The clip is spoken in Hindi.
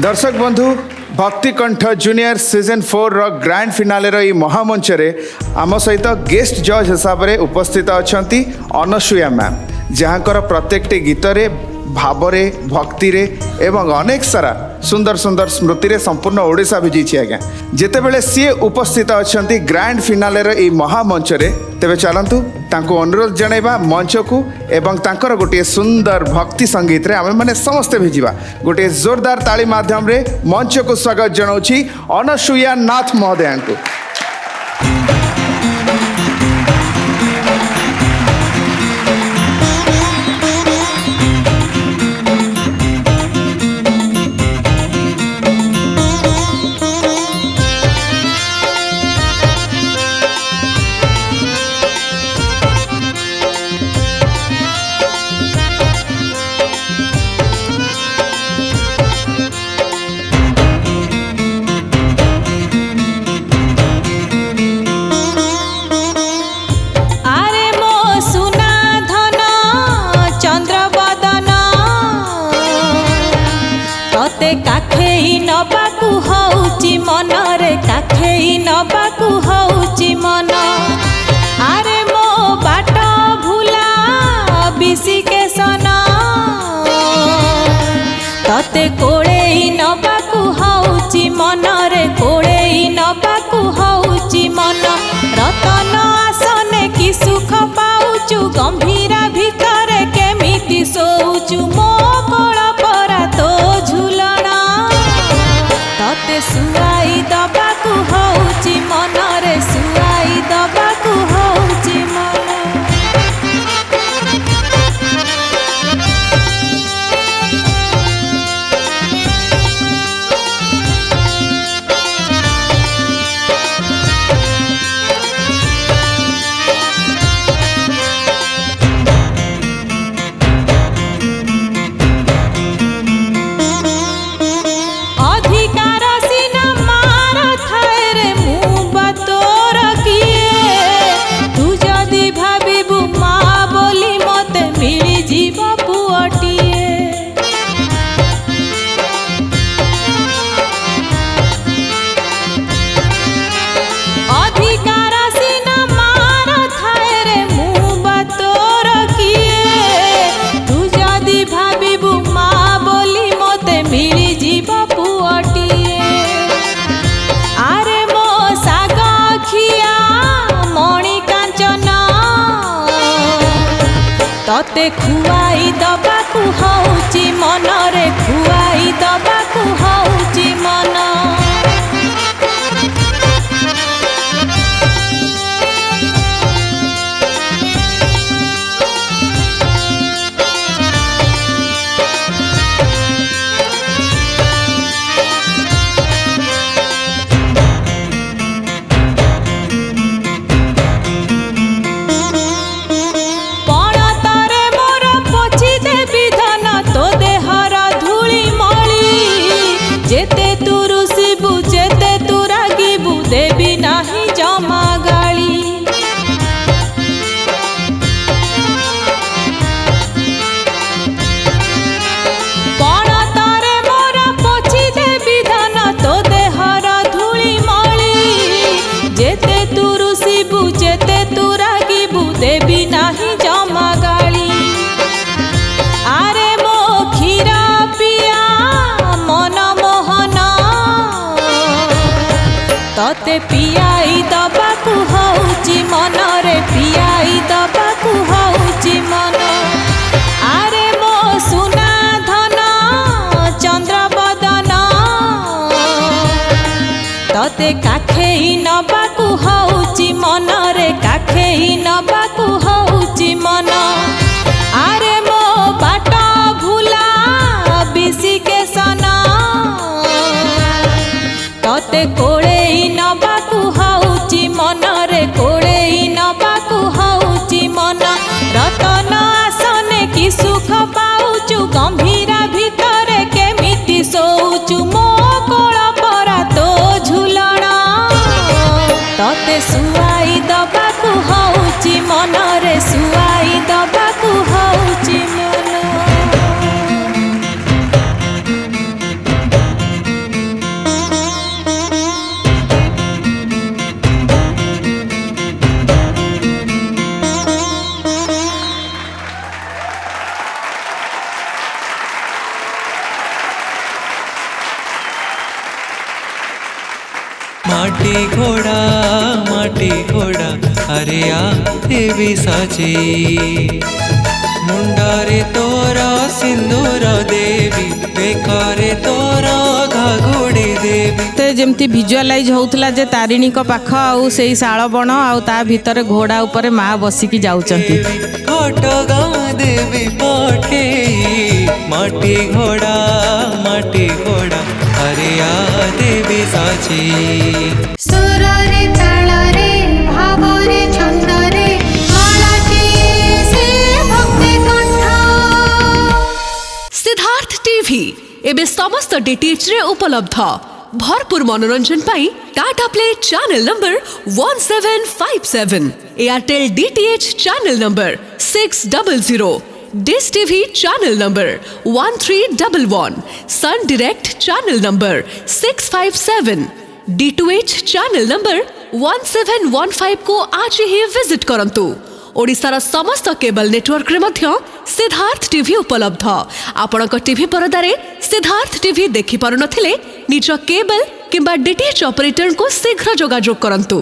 दर्शक बंधु भक्ति कंठ जूनियर सीजन 4 रो ग्रैंड फिनाले रो महामंच रे आम सहित गेस्ट जज हिसाब से उपस्थित अच्छा अनसुया मैम जहाँकर प्रत्येकटी गीत रे भाव रे भक्ति रे एवं अनेक सारा सुंदर सुंदर स्मृति रे संपूर्ण ओडिशा भिजी आज्ञा जितेबले सी उपस्थित अच्छा ग्रैंड फिनाले रो महामंच रे तेबे चलतु तांको अनुरोध जनइबा मंच को एवं तांकर गोटे सुंदर भक्ति संगीत रे आमे माने समस्ते भिजिबा गोटे जोरदार ताली माध्यम रे मंच को स्वागत जनाउछि अनसुया नाथ महोदय को। काखेई नबाकू हौची मन रे काखेई नबाकू हौची मन आरे मो बाट भूला बिसी के सन तते कोड़ेई नबाकू हौची मन रे कोड़ेई नबाकू हौची मन रतन आसने की सुख पाउचु गंभीरा भितरे केमिति सोउचु मो कोळ परा तो झुलना तते सुआई दबाकू हौची मन रे सुआई दबाकू हौची मन। तते खुआई दबाकू हौची मन रे खुआई दबाकू हौची मन। जेते तू रुसिबु जेते तू रागिबु देबी नाही जमा गाली पण तारे मोर पोछि देबी धन तो देहर धूली मळी जेते तू रुसिबु जेते तू रागिबु देबी नाही जमा गाली आरे मो खीरा पिया मन तते पियाई दबाकू हौची मन रे पियाई दबाकू हौची मन आरे मो सुना धन चंद्र बदन तते काखेई नबाकू हौची मन रे काखेई नबाकू हौची मन आरे मो बाट भूला बिसी के सन तते कोड़ेई नबाकू हौची मन रे कोड़ेई नबाकू हौची मन रतन आसने की सुख पाउचु गंभीरा भितरे केमिति सोउचु मो कोळ परा तो झुलना तते सुआई दबाकू हौची मन रे सुआई दबाकू हौची मन। माटी घोड़ा अरे आ देवी साजे मुंडारे तोरा सिंदूर देवी बेकारे तोरा घाघोड़ी देवी ते जेमती विजुअलाइज होउतला जे तारिणी को पाख आउ सेई शाଳ बण आउ ता भितर घोड़ा ऊपर माँ बसिकी जाउचंती घटगा देवी पाटे माटी घोड़ा अरे आ देवी साजे सुररे तालरे भावरे छंदरे मालाची से भक्ति कंठ सिद्धार्थ टीवी एबे समस्त डीटीएच रे उपलब्ध भरपूर मनोरंजन पाई Tata play channel number 1757 Airtel DTH channel number 600 Dish TV channel number 1311 Sun Direct channel number 657 D2H channel number 1715 को आज ही विजिट करंतु ओडिशार समस्त केबल नेटवर्क रे मध्य सिद्धार्थ टीवी उपलब्ध आपणक टीवी परदारे सिद्धार्थ टीवी देखि पारु नथिले निज केबल किंबा डीटीएच ऑपरेटर को शीघ्र जोगाजोग करंतु।